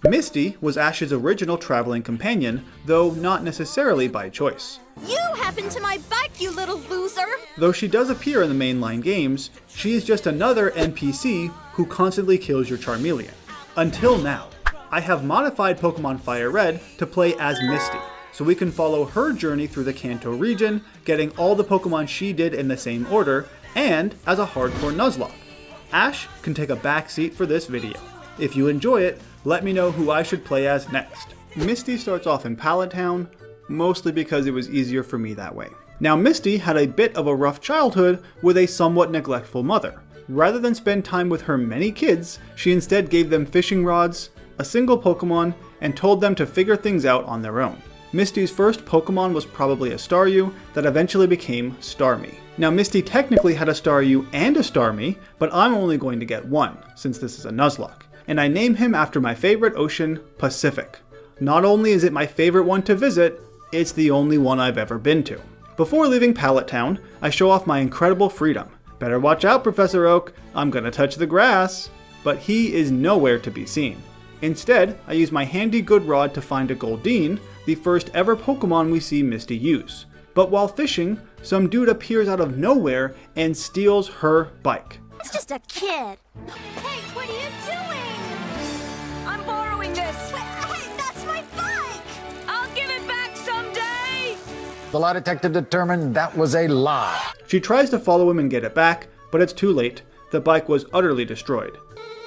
Misty was Ash's original traveling companion, though not necessarily by choice. You happened to my bike, you little loser! Though she does appear in the mainline games, she is just another NPC who constantly kills your Charmeleon. Until now. I have modified Pokemon Fire Red to play as Misty, so we can follow her journey through the Kanto region, getting all the Pokemon she did in the same order, and as a Hardcore Nuzlocke. Ash can take a back seat for this video. If you enjoy it, let me know who I should play as next. Misty starts off in Pallet Town, mostly because it was easier for me that way. Now Misty had a bit of a rough childhood with a somewhat neglectful mother. Rather than spend time with her many kids, she instead gave them fishing rods, a single Pokemon, and told them to figure things out on their own. Misty's first Pokemon was probably a Staryu that eventually became Starmie. Now Misty technically had a Staryu and a Starmie, but I'm only going to get one, since this is a Nuzlocke. And I name him after my favorite ocean, Pacific. Not only is it my favorite one to visit, it's the only one I've ever been to. Before leaving Pallet Town, I show off my incredible freedom. Better watch out, Professor Oak, I'm gonna touch the grass. But he is nowhere to be seen. Instead, I use my handy good rod to find a Goldeen, the first ever Pokemon we see Misty use. But while fishing, some dude appears out of nowhere and steals her bike. It's just a kid. Hey, what are you doing? I'm borrowing this. Wait, hey, that's my bike! I'll give it back someday! The lie detector determined that was a lie. She tries to follow him and get it back, but it's too late. The bike was utterly destroyed.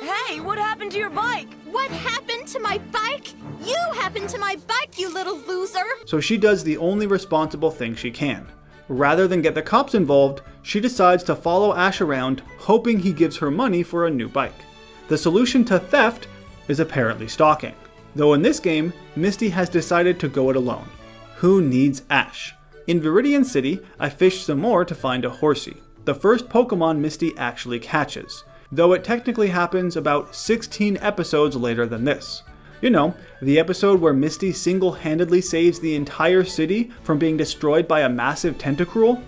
Hey, what happened to your bike? What happened to my bike? You happened to my bike, you little loser! So she does the only responsible thing she can. Rather than get the cops involved, she decides to follow Ash around, hoping he gives her money for a new bike. The solution to theft is apparently stalking. Though in this game, Misty has decided to go it alone. Who needs Ash? In Viridian City, I fished some more to find a Horsey, the first Pokemon Misty actually catches, though it technically happens about 16 episodes later than this. You know, the episode where Misty single-handedly saves the entire city from being destroyed by a massive Tentacruel?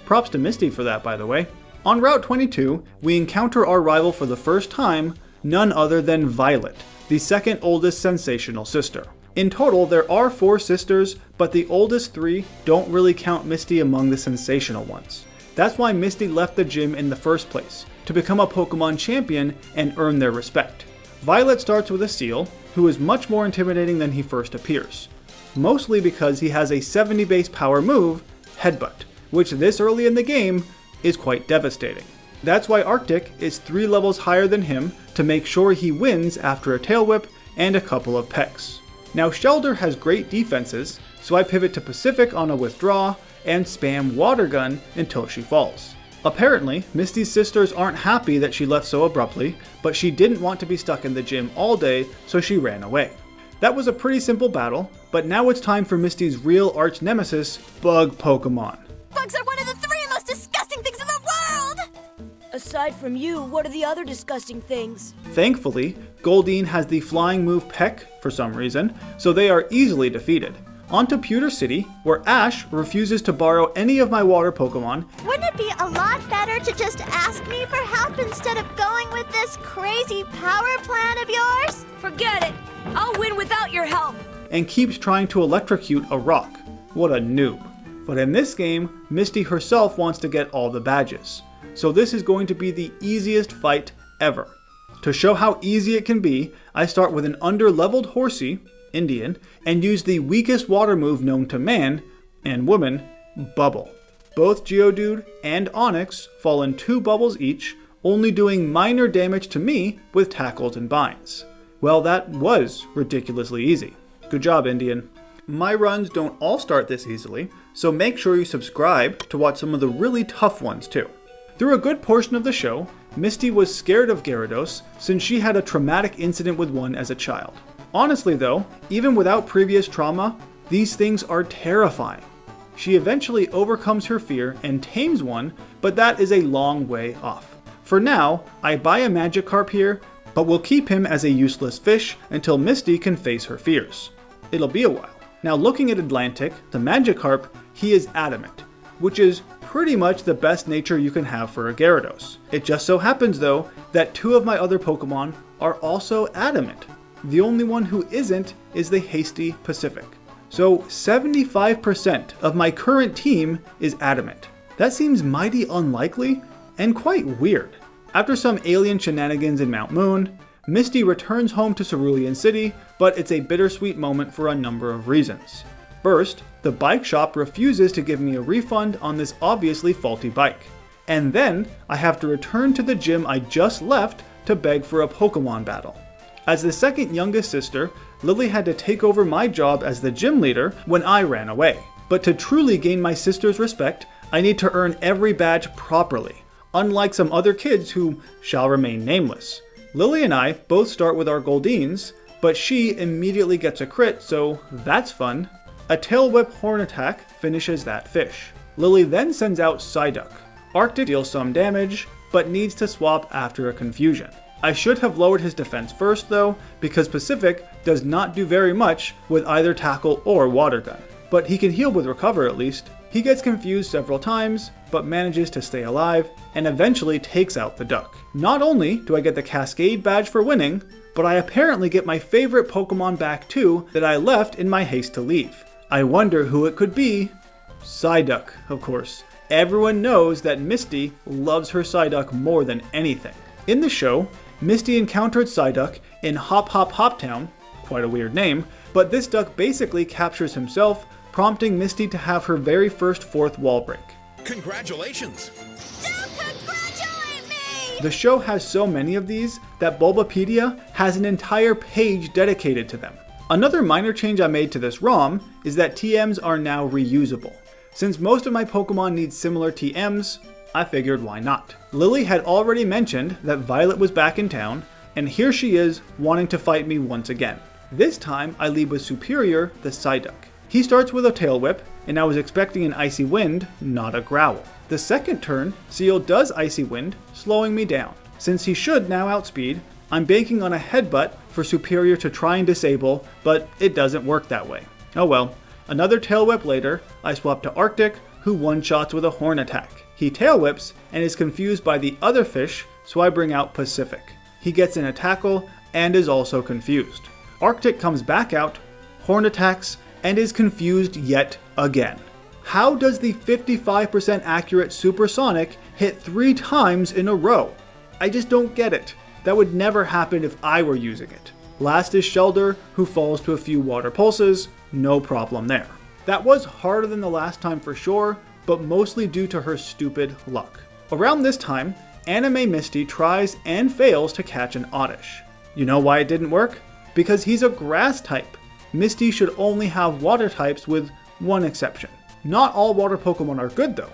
Props to Misty for that, by the way. On Route 22, we encounter our rival for the first time, none other than Violet, the second oldest sensational sister. In total, there are 4 sisters, but the oldest 3 don't really count Misty among the sensational ones. That's why Misty left the gym in the first place, to become a Pokemon champion and earn their respect. Violet starts with a Seal, who is much more intimidating than he first appears. Mostly because he has a 70 base power move, Headbutt, which this early in the game is quite devastating. That's why Arctic is 3 levels higher than him to make sure he wins after a Tail Whip and a couple of pecks. Now Shellder has great defenses, so I pivot to Pacific on a withdraw and spam Water Gun until she falls. Apparently, Misty's sisters aren't happy that she left so abruptly, but she didn't want to be stuck in the gym all day, so she ran away. That was a pretty simple battle, but now it's time for Misty's real arch nemesis, Bug Pokemon. Bugs are one of the 3 most disgusting things in the world! Aside from you, what are the other disgusting things? Thankfully, Goldeen has the flying move Peck for some reason, so they are easily defeated. On to Pewter City, where Ash refuses to borrow any of my water Pokemon. Wouldn't it be a lot better to just ask me for help instead of going with this crazy power plan of yours? Forget it. I'll win without your help. And keeps trying to electrocute a rock. What a noob. But in this game, Misty herself wants to get all the badges. So this is going to be the easiest fight ever. To show how easy it can be, I start with an under-leveled Horsey, Indian, and use the weakest water move known to man and woman, Bubble. Both Geodude and Onix fall in 2 bubbles each, only doing minor damage to me with tackles and binds. Well, that was ridiculously easy. Good job, Indian. My runs don't all start this easily, so make sure you subscribe to watch some of the really tough ones too. Through a good portion of the show, Misty was scared of Gyarados since she had a traumatic incident with one as a child. Honestly though, even without previous trauma, these things are terrifying. She eventually overcomes her fear and tames one, but that is a long way off. For now, I buy a Magikarp here, but we'll keep him as a useless fish until Misty can face her fears. It'll be a while. Now looking at Atlantic, the Magikarp, he is adamant, which is pretty much the best nature you can have for a Gyarados. It just so happens though, that 2 of my other Pokemon are also adamant. The only one who isn't is the hasty Pacific. So 75% of my current team is adamant. That seems mighty unlikely and quite weird. After some alien shenanigans in Mount Moon, Misty returns home to Cerulean City, but it's a bittersweet moment for a number of reasons. First, the bike shop refuses to give me a refund on this obviously faulty bike. And then, I have to return to the gym I just left to beg for a Pokémon battle. As the second youngest sister, Lily had to take over my job as the gym leader when I ran away. But to truly gain my sister's respect, I need to earn every badge properly, unlike some other kids who shall remain nameless. Lily and I both start with our Goldines, but she immediately gets a crit, so that's fun. A Tail Whip Horn attack finishes that fish. Lily then sends out Psyduck. Arctic deals some damage, but needs to swap after a confusion. I should have lowered his defense first though, because Pacific does not do very much with either tackle or water gun. But he can heal with recover at least. He gets confused several times, but manages to stay alive, and eventually takes out the duck. Not only do I get the Cascade badge for winning, but I apparently get my favorite Pokemon back too that I left in my haste to leave. I wonder who it could be. Psyduck, of course. Everyone knows that Misty loves her Psyduck more than anything. In the show, Misty encountered Psyduck in Hop Hop Hop Town, quite a weird name, but this duck basically captures himself, prompting Misty to have her very first fourth wall break. Congratulations! Don't congratulate me! The show has so many of these that Bulbapedia has an entire page dedicated to them. Another minor change I made to this ROM is that TMs are now reusable. Since most of my Pokemon need similar TMs, I figured why not. Lily had already mentioned that Violet was back in town, and here she is wanting to fight me once again. This time I lead with Superior, the Psyduck. He starts with a Tail Whip, and I was expecting an Icy Wind, not a Growl. The second turn, Seal does Icy Wind, slowing me down. Since he should now outspeed, I'm banking on a Headbutt for Superior to try and disable, but it doesn't work that way. Oh well. Another Tail Whip later, I swap to Arctic, who one-shots with a Horn attack. He Tail Whips and is confused by the other fish, so I bring out Pacific. He gets in a tackle and is also confused. Arctic comes back out, Horn attacks, and is confused yet again. How does the 55% accurate Supersonic hit 3 times in a row? I just don't get it. That would never happen if I were using it. Last is Shelder, who falls to a few water pulses, no problem there. That was harder than the last time for sure, but mostly due to her stupid luck. Around this time, Anime Misty tries and fails to catch an Oddish. You know why it didn't work? Because he's a grass type. Misty should only have water types with one exception. Not all water Pokemon are good though.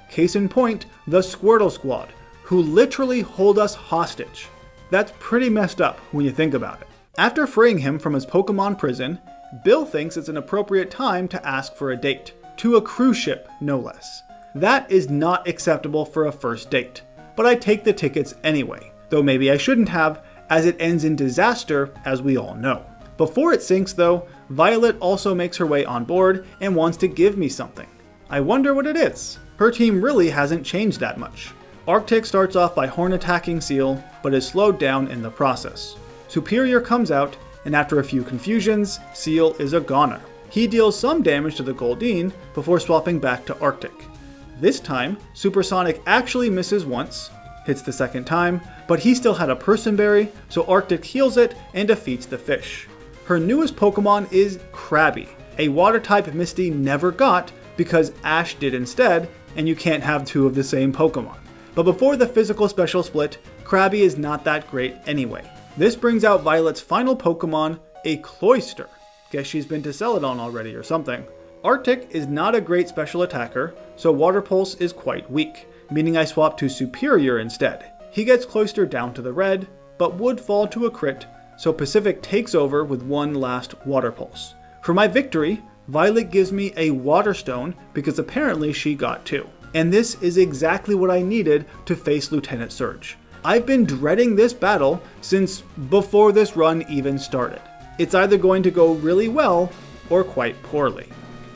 Case in point, the Squirtle Squad, who literally hold us hostage. That's pretty messed up when you think about it. After freeing him from his Pokemon prison, Bill thinks it's an appropriate time to ask for a date. To a cruise ship, no less. That is not acceptable for a first date. But I take the tickets anyway, though maybe I shouldn't have, as it ends in disaster, as we all know. Before it sinks though, Violet also makes her way on board and wants to give me something. I wonder what it is. Her team really hasn't changed that much. Arctic starts off by horn attacking Seal, but is slowed down in the process. Superior comes out, and after a few confusions, Seal is a goner. He deals some damage to the Goldeen before swapping back to Arctic. This time, Supersonic actually misses once, hits the second time, but he still had a Person Berry, so Arctic heals it and defeats the fish. Her newest Pokemon is Krabby, a water type Misty never got because Ash did instead, and you can't have 2 of the same Pokemon. But before the physical special split, Krabby is not that great anyway. This brings out Violet's final Pokemon, a Cloyster. Guess she's been to Celadon already or something. Arctic is not a great special attacker, so Water Pulse is quite weak, meaning I swap to Superior instead. He gets Cloyster down to the red, but would fall to a crit, so Pacific takes over with one last Water Pulse. For my victory, Violet gives me a Water Stone because apparently she got 2. And this is exactly what I needed to face Lieutenant Surge. I've been dreading this battle since before this run even started. It's either going to go really well or quite poorly.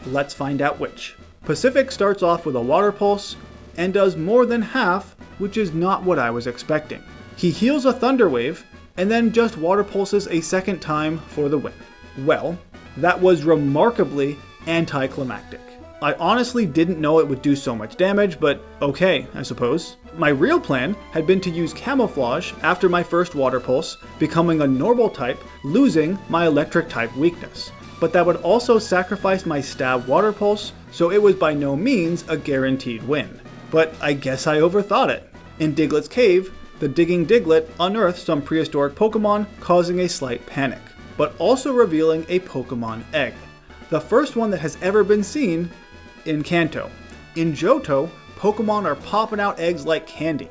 Let's find out which. Pacific starts off with a Water Pulse and does more than half, which is not what I was expecting. He heals a Thunder Wave, and then just water pulses a second time for the win. Well, that was remarkably anticlimactic. I honestly didn't know it would do so much damage, but okay, I suppose. My real plan had been to use camouflage after my first water pulse, becoming a normal type, losing my electric type weakness. But that would also sacrifice my stab water pulse, so it was by no means a guaranteed win. But I guess I overthought it. In Diglett's cave, the digging Diglett unearthed some prehistoric Pokemon, causing a slight panic, but also revealing a Pokemon egg. The first one that has ever been seen in Kanto. In Johto, Pokemon are popping out eggs like candy.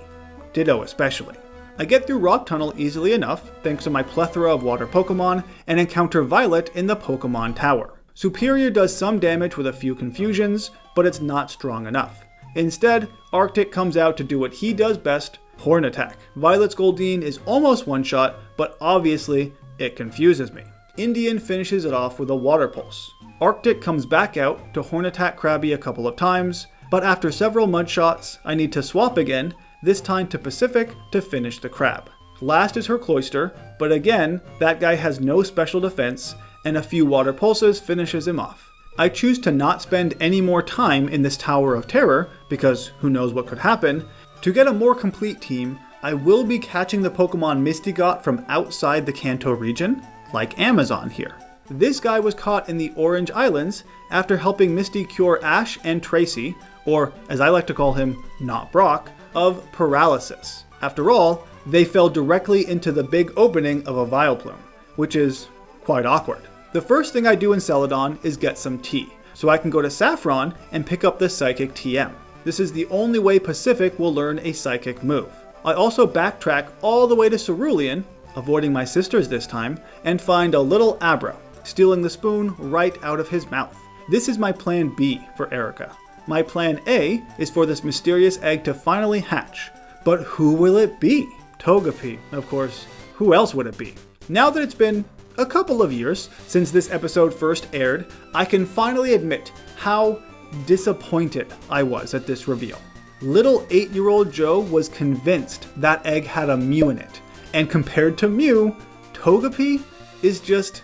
Ditto especially. I get through Rock Tunnel easily enough, thanks to my plethora of water Pokemon, and encounter Violet in the Pokemon Tower. Superior does some damage with a few confusions, but it's not strong enough. Instead, Arctic comes out to do what he does best, Horn Attack. Violet's Goldeen is almost one-shot, but obviously, it confuses me. Indian finishes it off with a Water Pulse. Arctic comes back out to Horn Attack Krabby a couple of times, but after several mud shots, I need to swap again, this time to Pacific to finish the crab. Last is her Cloyster, but again, that guy has no special defense, and a few water pulses finishes him off. I choose to not spend any more time in this Tower of Terror, because who knows what could happen. To get a more complete team, I will be catching the Pokemon Misty got from outside the Kanto region, like Amazon here. This guy was caught in the Orange Islands after helping Misty cure Ash and Tracy, or as I like to call him, not Brock, of paralysis. After all, they fell directly into the big opening of a Vileplume, which is quite awkward. The first thing I do in Celadon is get some tea, so I can go to Saffron and pick up the Psychic TM. This is the only way Pacific will learn a Psychic move. I also backtrack all the way to Cerulean, avoiding my sisters this time, and find a little Abra, stealing the spoon right out of his mouth. This is my plan B for Erika. My plan A is for this mysterious egg to finally hatch. But who will it be? Togepi, of course. Who else would it be? Now that it's been a couple of years since this episode first aired, I can finally admit how disappointed I was at this reveal. Little 8-year-old Joe was convinced that egg had a Mew in it. And compared to Mew, Togepi is just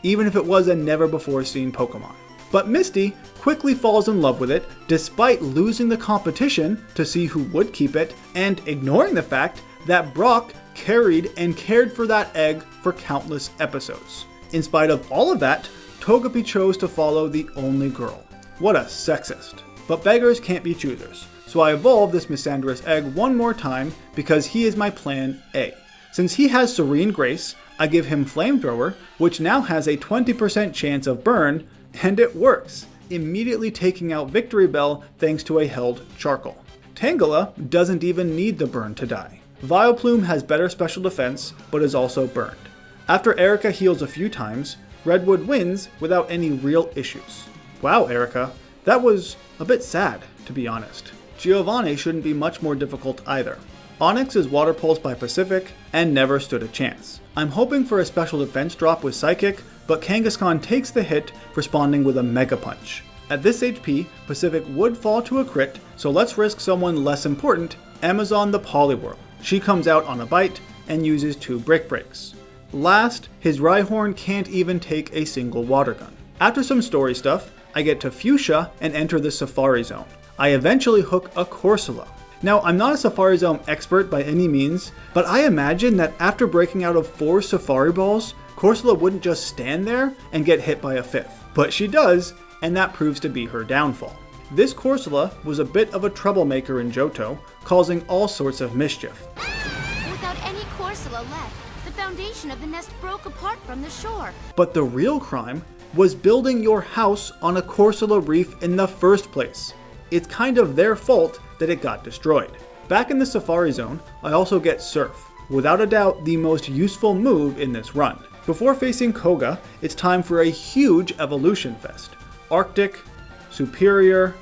even if it was a never-before-seen Pokemon. But Misty quickly falls in love with it, despite losing the competition to see who would keep it, and ignoring the fact that Brock carried and cared for that egg for countless episodes. In spite of all of that, Togepi chose to follow the only girl. What a sexist. But beggars can't be choosers, so I evolve this Misandrous egg one more time because he is my plan A. Since he has Serene Grace, I give him Flamethrower, which now has a 20% chance of burn, and it works, immediately taking out Victory Bell thanks to a held Charcoal. Tangela doesn't even need the burn to die. Vileplume has better special defense, but is also burned. After Erika heals a few times, Redwood wins without any real issues. Wow, Erika, that was a bit sad, to be honest. Giovanni shouldn't be much more difficult either. Onix is Water Pulsed by Pacific and never stood a chance. I'm hoping for a special defense drop with Psychic, but Kangaskhan takes the hit, responding with a Mega Punch. At this HP, Pacific would fall to a crit, so let's risk someone less important, Amazon the Poliwhirl. She comes out on a bite and uses 2 Brick Breaks. Last, his Rhyhorn can't even take a single Water Gun. After some story stuff, I get to Fuchsia and enter the Safari Zone. I eventually hook a Corsola. Now, I'm not a Safari Zone expert by any means, but I imagine that after breaking out of 4 Safari Balls, Corsola wouldn't just stand there and get hit by a 5th. But she does, and that proves to be her downfall. This Corsola was a bit of a troublemaker in Johto, causing all sorts of mischief. Without any Corsola left, the foundation of the nest broke apart from the shore. But the real crime was building your house on a Corsola reef in the first place. It's kind of their fault that it got destroyed. Back in the Safari Zone, I also get Surf, without a doubt the most useful move in this run. Before facing Koga, it's time for a huge evolution fest. Arctic, Superior,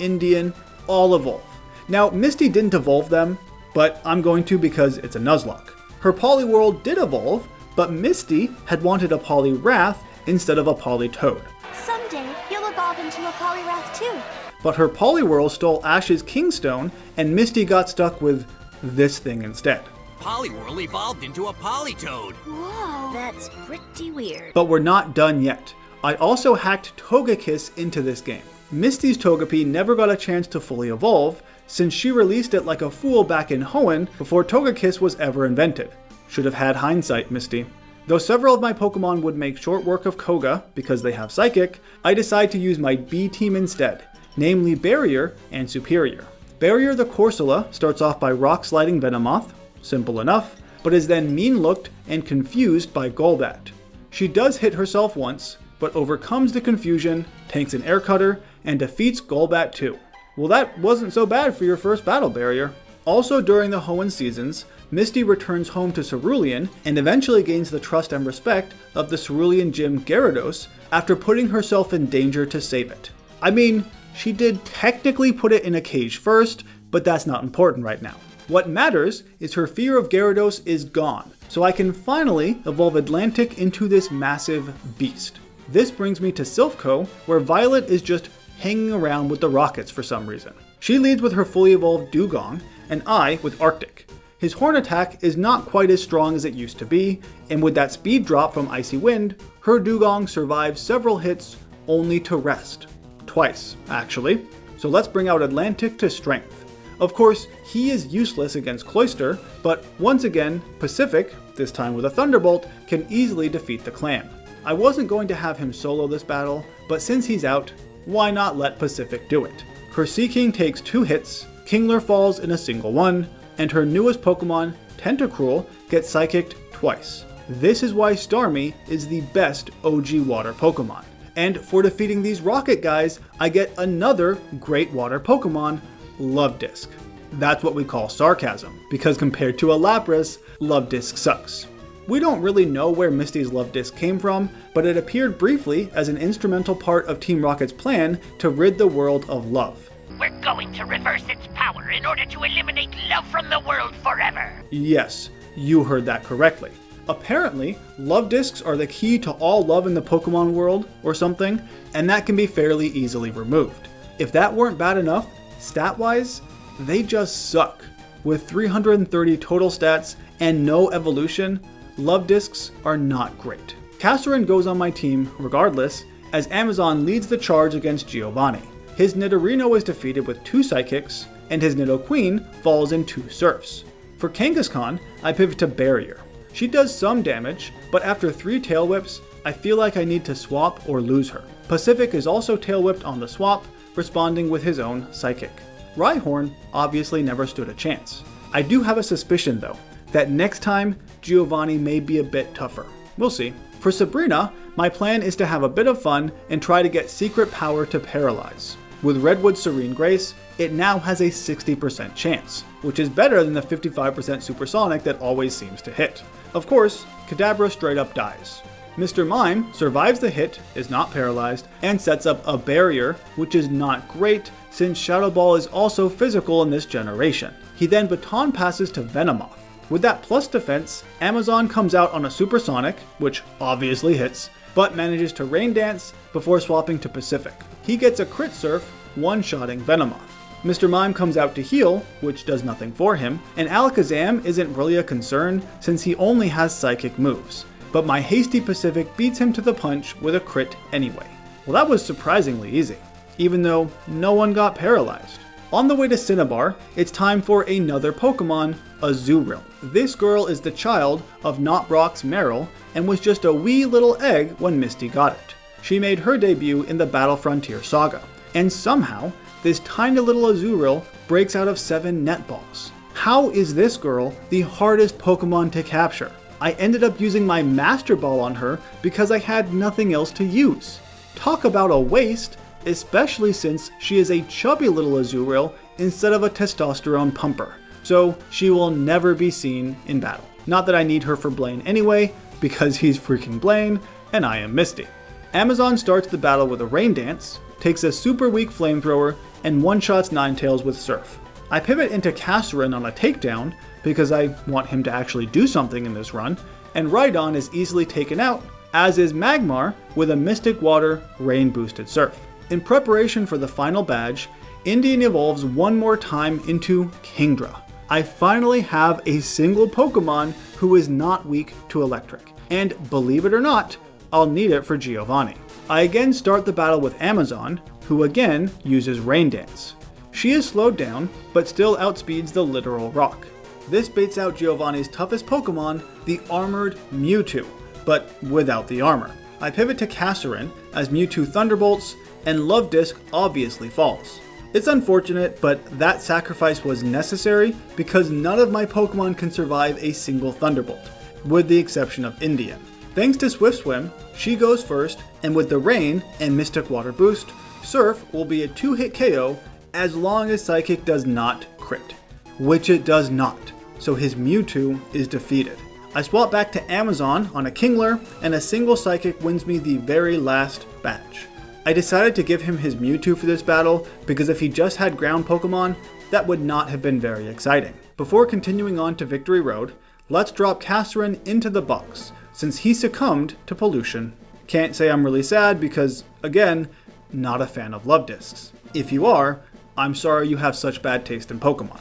Indian, all evolve. Now, Misty didn't evolve them, but I'm going to because it's a Nuzlocke. Her Poliwhirl did evolve, but Misty had wanted a Poliwrath instead of a Politoad. Someday, you'll evolve into a Poliwrath too. But her Poliwhirl stole Ash's Kingstone, and Misty got stuck with this thing instead. Poliwhirl evolved into a Politoad. Whoa. That's pretty weird. But we're not done yet. I also hacked Togekiss into this game. Misty's Togepi never got a chance to fully evolve, since she released it like a fool back in Hoenn before Togekiss was ever invented. Should have had hindsight, Misty. Though several of my Pokemon would make short work of Koga because they have Psychic, I decide to use my B team instead, namely Barrier and Superior. Barrier the Corsola starts off by Rock Sliding Venomoth, simple enough, but is then mean-looked and confused by Golbat. She does hit herself once, but overcomes the confusion, tanks an Air Cutter, and defeats Golbat too. Well, that wasn't so bad for your first battle, Barrier. Also during the Hoenn seasons, Misty returns home to Cerulean and eventually gains the trust and respect of the Cerulean Gym Gyarados after putting herself in danger to save it. I mean, she did technically put it in a cage first, but that's not important right now. What matters is her fear of Gyarados is gone, so I can finally evolve Atlantic into this massive beast. This brings me to Silph Co, where Violet is just hanging around with the Rockets for some reason. She leads with her fully evolved Dugong, and I with Arctic. His horn attack is not quite as strong as it used to be, and with that speed drop from Icy Wind, her Dugong survives several hits only to rest. Twice, actually. So let's bring out Atlantic to strength. Of course, he is useless against Cloyster, but once again, Pacific, this time with a Thunderbolt, can easily defeat the clan. I wasn't going to have him solo this battle, but since he's out, why not let Pacific do it? Her Seaking takes 2 hits, Kingler falls in a single one, and her newest Pokemon, Tentacruel, gets Psychicked twice. This is why Starmie is the best OG water Pokemon. And for defeating these rocket guys, I get another great water Pokemon, Love Disc. That's what we call sarcasm, because compared to a Lapras, Love Disc sucks. We don't really know where Misty's Love Disc came from, but it appeared briefly as an instrumental part of Team Rocket's plan to rid the world of love. We're going to reverse its power in order to eliminate love from the world forever. Yes, you heard that correctly. Apparently, love discs are the key to all love in the Pokemon world or something, and that can be fairly easily removed. If that weren't bad enough, stat-wise, they just suck. With 330 total stats and no evolution, love discs are not great. Kasserine goes on my team regardless, as Amazon leads the charge against Giovanni. His Nidorino is defeated with 2 Psychics, and his Nidoqueen falls in 2 Surfs. For Kangaskhan, I pivot to Barrier. She does some damage, but after 3 Tail Whips, I feel like I need to swap or lose her. Pacific is also Tail Whipped on the swap, responding with his own Psychic. Rhyhorn obviously never stood a chance. I do have a suspicion though, that next time, Giovanni may be a bit tougher. We'll see. For Sabrina, my plan is to have a bit of fun and try to get Secret Power to Paralyze. With Redwood's Serene Grace, it now has a 60% chance, which is better than the 55% Supersonic that always seems to hit. Of course, Kadabra straight up dies. Mr. Mime survives the hit, is not paralyzed, and sets up a barrier, which is not great since Shadow Ball is also physical in this generation. He then baton passes to Venomoth. With that plus defense, Amazon comes out on a Supersonic, which obviously hits, but manages to Rain Dance before swapping to Pacific. He gets a Crit Surf, one-shotting Venomoth. Mr. Mime comes out to heal, which does nothing for him, and Alakazam isn't really a concern since he only has Psychic moves. But my hasty Pacific beats him to the punch with a crit anyway. Well, that was surprisingly easy, even though no one got paralyzed. On the way to Cinnabar, it's time for another Pokemon, Azurill. This girl is the child of Not Brock's Meryl and was just a wee little egg when Misty got it. She made her debut in the Battle Frontier saga, and somehow, this tiny little Azurill breaks out of 7 netballs. How is this girl the hardest Pokemon to capture? I ended up using my Master Ball on her because I had nothing else to use. Talk about a waste, especially since she is a chubby little Azurill instead of a testosterone pumper. So she will never be seen in battle. Not that I need her for Blaine anyway, because he's freaking Blaine, and I am Misty. Amazon starts the battle with a Rain Dance, takes a super weak Flamethrower, and one-shots Ninetales with Surf. I pivot into Kasserine on a takedown, because I want him to actually do something in this run, and Rhydon is easily taken out, as is Magmar with a Mystic Water Rain boosted Surf. In preparation for the final badge, Indian evolves one more time into Kingdra. I finally have a single Pokemon who is not weak to electric. And believe it or not, I'll need it for Giovanni. I again start the battle with Amazon, who again uses Rain Dance. She is slowed down, but still outspeeds the literal rock. This baits out Giovanni's toughest Pokemon, the armored Mewtwo, but without the armor. I pivot to Kasserine as Mewtwo Thunderbolts, and Love Disc obviously falls. It's unfortunate, but that sacrifice was necessary because none of my Pokemon can survive a single Thunderbolt, with the exception of Indian. Thanks to Swift Swim, she goes first, and with the Rain and Mystic Water boost, Surf will be a 2-hit KO as long as Psychic does not crit, which it does not, so his Mewtwo is defeated. I swap back to Amazon on a Kingler, and a single Psychic wins me the very last batch. I decided to give him his Mewtwo for this battle because if he just had ground Pokemon, that would not have been very exciting. Before continuing on to Victory Road, let's drop Kasserine into the box, since he succumbed to pollution. Can't say I'm really sad because, again, not a fan of Love Discs. If you are, I'm sorry you have such bad taste in Pokemon.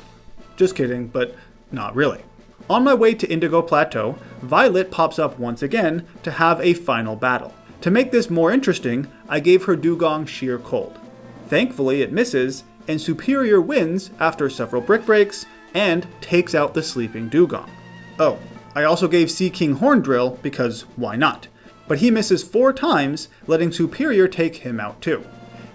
Just kidding, but not really. On my way to Indigo Plateau, Violet pops up once again to have a final battle. To make this more interesting, I gave her Dugong Sheer Cold. Thankfully it misses, and Superior wins after several brick breaks and takes out the sleeping Dugong. Oh, I also gave Sea King Horn Drill because why not? But he misses 4 times, letting Superior take him out too.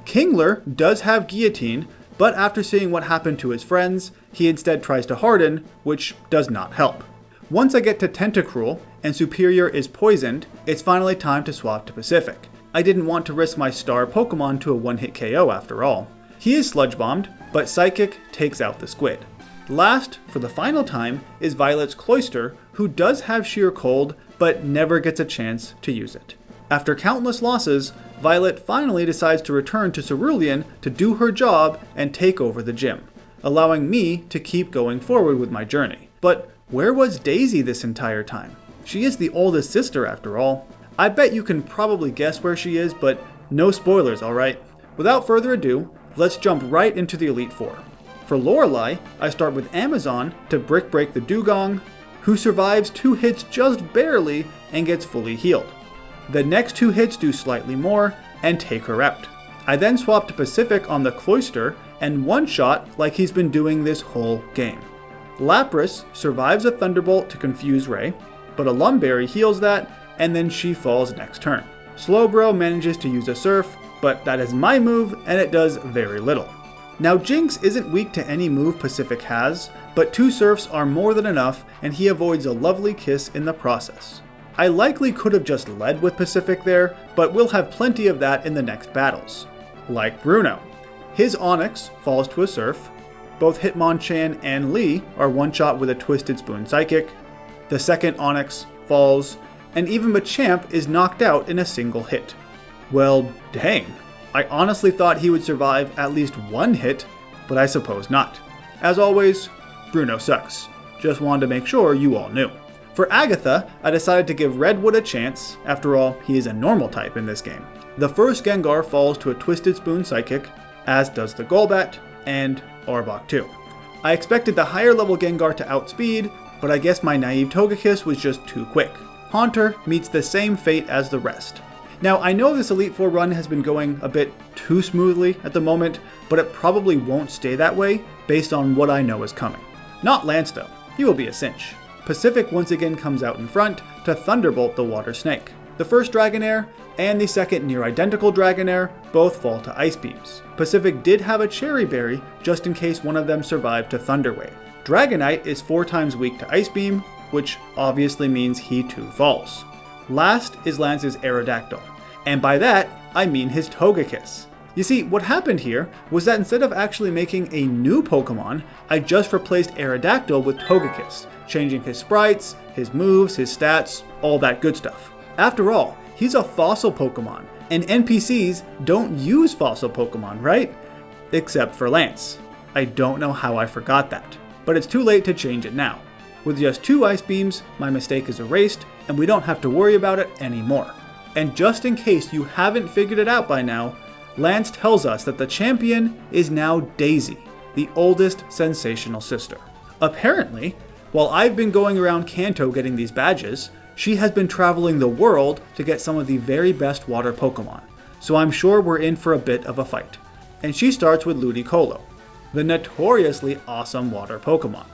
Kingler does have Guillotine, but after seeing what happened to his friends, he instead tries to harden, which does not help. Once I get to Tentacruel and Superior is poisoned, it's finally time to swap to Pacific. I didn't want to risk my star Pokemon to a 1-hit KO after all. He is Sludge Bombed, but Psychic takes out the squid. Last, for the final time, is Violet's Cloyster, who does have Sheer Cold, but never gets a chance to use it. After countless losses, Violet finally decides to return to Cerulean to do her job and take over the gym, allowing me to keep going forward with my journey. But where was Daisy this entire time? She is the oldest sister after all. I bet you can probably guess where she is, but no spoilers, alright? Without further ado, let's jump right into the Elite Four. For Lorelei, I start with Amazon to brick break the Dugong, who survives 2 hits just barely and gets fully healed. The next 2 hits do slightly more and take her out. I then swap to Pacific on the Cloyster and one-shot like he's been doing this whole game. Lapras survives a Thunderbolt to confuse Ray, but a Lumberry heals that, and then she falls next turn. Slowbro manages to use a Surf, but that is my move and it does very little. Now Jinx isn't weak to any move Pacific has, but 2 Surfs are more than enough and he avoids a lovely kiss in the process. I likely could have just led with Pacific there, but we'll have plenty of that in the next battles. Like Bruno. His Onix falls to a Surf, both Hitmonchan and Lee are one-shot with a Twisted Spoon Psychic, the second Onix falls, and even Machamp is knocked out in a single hit. Well, dang. I honestly thought he would survive at least 1 hit, but I suppose not. As always, Bruno sucks. Just wanted to make sure you all knew. For Agatha, I decided to give Redwood a chance. After all, he is a normal type in this game. The first Gengar falls to a Twisted Spoon Psychic, as does the Golbat, and Arbok too. I expected the higher level Gengar to outspeed, but I guess my naive Togekiss was just too quick. Haunter meets the same fate as the rest. Now I know this Elite Four run has been going a bit too smoothly at the moment, but it probably won't stay that way based on what I know is coming. Not Lance though, he will be a cinch. Pacific once again comes out in front to Thunderbolt the Water Snake. The first Dragonair and the second near identical Dragonair both fall to Ice Beams. Pacific did have a Cherry Berry just in case one of them survived to Thunder Wave. Dragonite is 4 times weak to Ice Beam, which obviously means he too falls. Last is Lance's Aerodactyl, and by that I mean his Togekiss. You see, what happened here was that instead of actually making a new Pokemon, I just replaced Aerodactyl with Togekiss, changing his sprites, his moves, his stats, all that good stuff. After all, he's a fossil Pokemon, and NPCs don't use fossil Pokemon, right? Except for Lance. I don't know how I forgot that, but it's too late to change it now. With just 2 Ice Beams, my mistake is erased, and we don't have to worry about it anymore. And just in case you haven't figured it out by now, Lance tells us that the champion is now Daisy, the oldest sensational sister. Apparently, while I've been going around Kanto getting these badges, she has been traveling the world to get some of the very best water Pokemon, so I'm sure we're in for a bit of a fight. And she starts with Ludicolo, the notoriously awesome water Pokemon.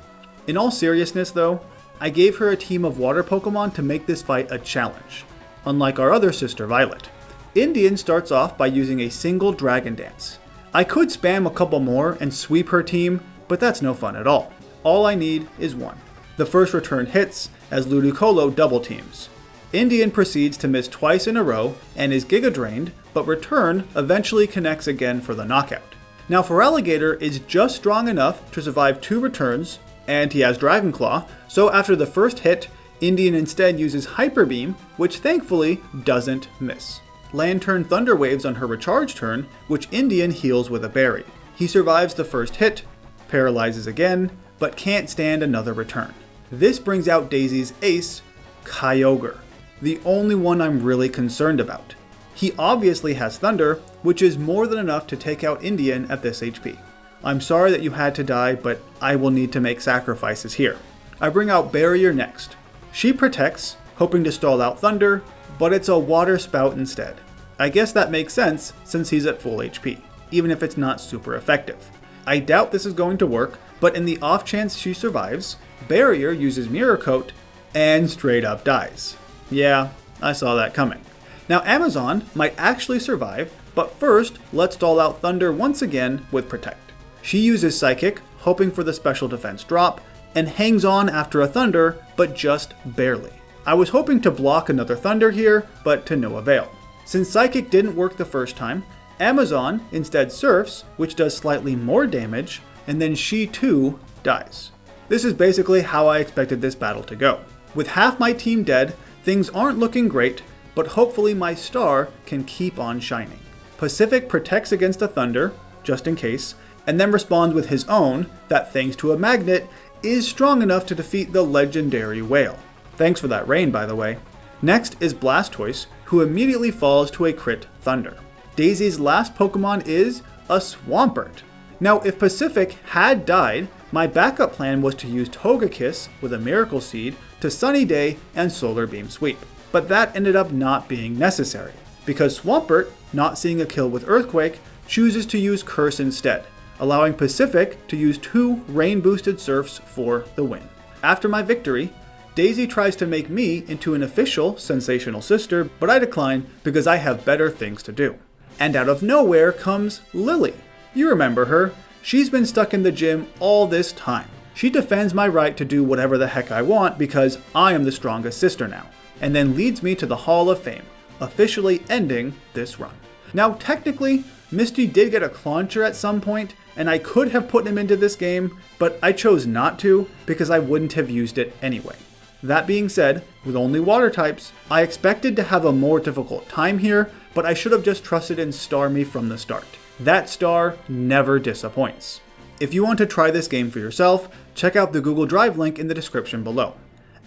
In all seriousness though, I gave her a team of water Pokemon to make this fight a challenge, unlike our other sister Violet. Indian starts off by using a single Dragon Dance. I could spam a couple more and sweep her team, but that's no fun at all. All I need is one. The first return hits as Ludicolo double teams. Indian proceeds to miss twice in a row and is Giga Drained, but return eventually connects again for the knockout. Now Feraligatr is just strong enough to survive 2 returns, and he has Dragon Claw, so after the first hit, Indian instead uses Hyper Beam, which thankfully doesn't miss. Lantern Thunder Waves on her recharge turn, which Indian heals with a berry. He survives the first hit, paralyzes again, but can't stand another return. This brings out Daisy's ace, Kyogre, the only one I'm really concerned about. He obviously has Thunder, which is more than enough to take out Indian at this HP. I'm sorry that you had to die, but I will need to make sacrifices here. I bring out Barrier next. She protects, hoping to stall out Thunder, but it's a Water Spout instead. I guess that makes sense since he's at full HP, even if it's not super effective. I doubt this is going to work, but in the off chance she survives, Barrier uses Mirror Coat and straight up dies. Yeah, I saw that coming. Now Amazon might actually survive, but first let's stall out Thunder once again with Protect. She uses Psychic, hoping for the special defense drop, and hangs on after a Thunder, but just barely. I was hoping to block another Thunder here, but to no avail. Since Psychic didn't work the first time, Amazon instead Surfs, which does slightly more damage, and then she too dies. This is basically how I expected this battle to go. With half my team dead, things aren't looking great, but hopefully my star can keep on shining. Pacific protects against a Thunder, just in case, and then responds with his own that, thanks to a magnet, is strong enough to defeat the legendary Whale. Thanks for that rain, by the way. Next is Blastoise, who immediately falls to a crit Thunder. Daisy's last Pokemon is a Swampert. Now, if Pacific had died, my backup plan was to use Togekiss with a Miracle Seed to Sunny Day and Solar Beam Sweep. But that ended up not being necessary, because Swampert, not seeing a kill with Earthquake, chooses to use Curse instead, allowing Pacific to use 2 rain-boosted Surfs for the win. After my victory, Daisy tries to make me into an official Sensational Sister, but I decline because I have better things to do. And out of nowhere comes Lily. You remember her. She's been stuck in the gym all this time. She defends my right to do whatever the heck I want because I am the strongest sister now, and then leads me to the Hall of Fame, officially ending this run. Now technically, Misty did get a Clauncher at some point, and I could have put him into this game, but I chose not to because I wouldn't have used it anyway. That being said, with only water types, I expected to have a more difficult time here, but I should have just trusted in Starmie from the start. That star never disappoints. If you want to try this game for yourself, check out the Google Drive link in the description below.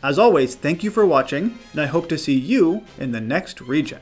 As always, thank you for watching, and I hope to see you in the next region.